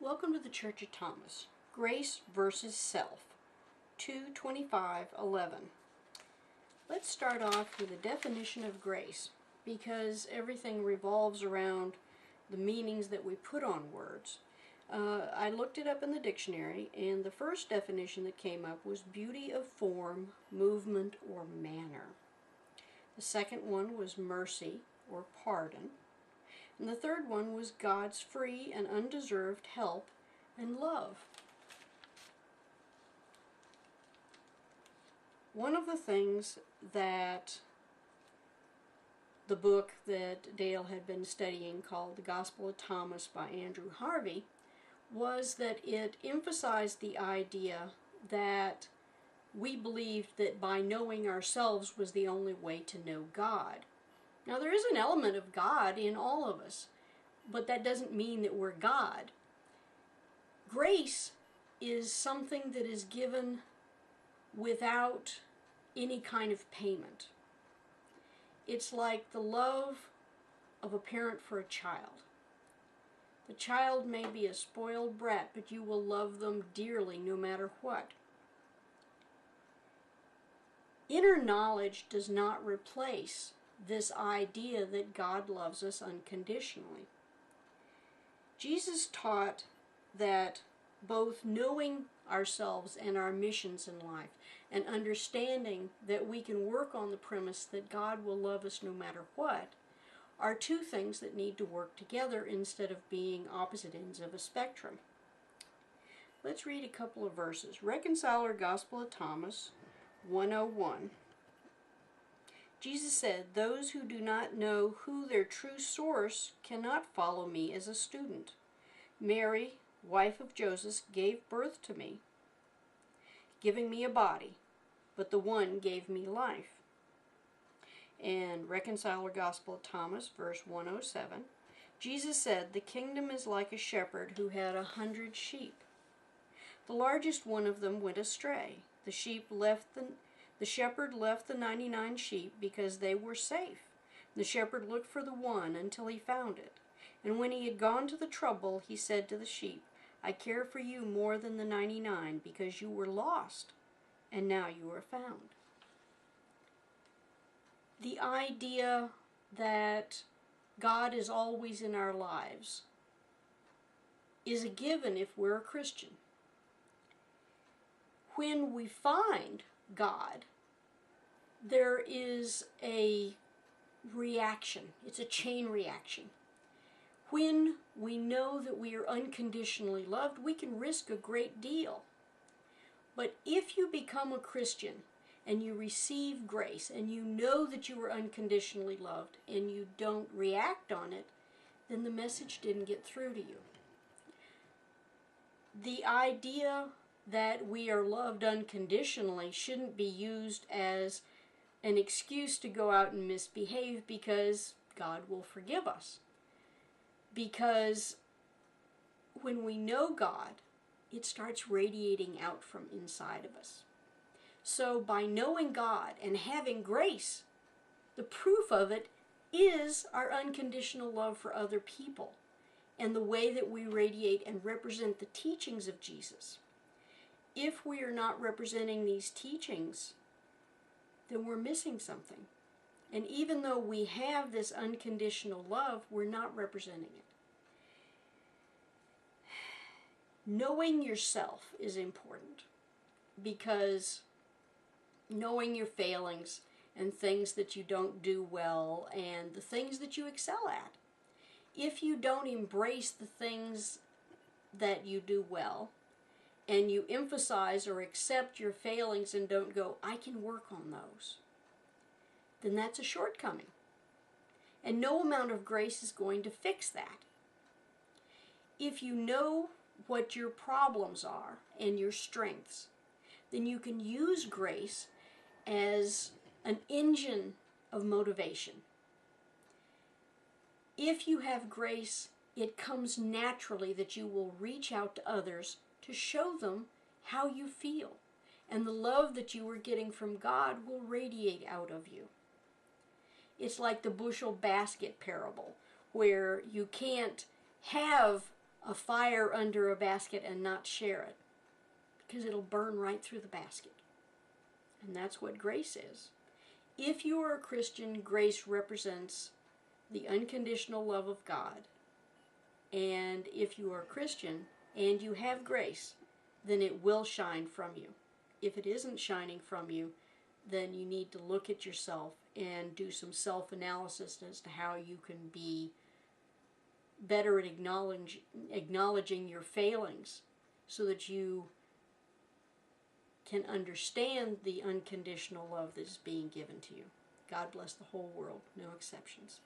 Welcome to the Church of Thomas. Grace versus Self, 2:25:11. Let's start off with a definition of grace, because everything revolves around the meanings that we put on words. I looked it up in the dictionary, and the first definition that came up was beauty of form, movement, or manner. The second one was mercy or pardon. And the third one was God's free and undeserved help and love. One of the things that the book that Dale had been studying, called The Gospel of Thomas by Andrew Harvey, was that it emphasized the idea that we believed that by knowing ourselves was the only way to know God. Now, there is an element of God in all of us, but that doesn't mean that we're God. Grace is something that is given without any kind of payment. It's like the love of a parent for a child. The child may be a spoiled brat, but you will love them dearly no matter what. Inner knowledge does not replace this idea that God loves us unconditionally. Jesus taught that both knowing ourselves and our missions in life and understanding that we can work on the premise that God will love us no matter what are two things that need to work together instead of being opposite ends of a spectrum. Let's read a couple of verses. Reconciler Gospel of Thomas 1:01. Jesus said, "Those who do not know who their true source cannot follow me as a student. Mary, wife of Joseph, gave birth to me, giving me a body, but the one gave me life." And Reconciler Gospel of Thomas, verse 107, Jesus said, "The kingdom is like a shepherd who had 100 sheep. The largest one of them went astray. The shepherd left the 99 sheep because they were safe. The shepherd looked for the one until he found it. And when he had gone to the trouble, he said to the sheep, 'I care for you more than the 99 because you were lost, and now you are found.'" The idea that God is always in our lives is a given if we're a Christian. When we find God, there is a reaction. It's a chain reaction. When we know that we are unconditionally loved, we can risk a great deal. But if you become a Christian and you receive grace and you know that you are unconditionally loved and you don't react on it, then the message didn't get through to you. The idea that we are loved unconditionally shouldn't be used as an excuse to go out and misbehave because God will forgive us. Because when we know God, it starts radiating out from inside of us. So by knowing God and having grace, the proof of it is our unconditional love for other people and the way that we radiate and represent the teachings of Jesus. If we are not representing these teachings, then we're missing something. And even though we have this unconditional love, we're not representing it. Knowing yourself is important, because knowing your failings and things that you don't do well and the things that you excel at, if you don't embrace the things that you do well, and you emphasize or accept your failings and don't go, "I can work on those," then that's a shortcoming. And no amount of grace is going to fix that. If you know what your problems are and your strengths, then you can use grace as an engine of motivation. If you have grace, it comes naturally that you will reach out to others to show them how you feel, and the love that you are getting from God will radiate out of you. It's like the bushel basket parable, where you can't have a fire under a basket and not share it, because it'll burn right through the basket. And that's what grace is. If you are a Christian, grace represents the unconditional love of God. And if you are a Christian and you have grace, then it will shine from you. If it isn't shining from you, then you need to look at yourself and do some self-analysis as to how you can be better at acknowledging your failings, so that you can understand the unconditional love that is being given to you. God bless the whole world, no exceptions.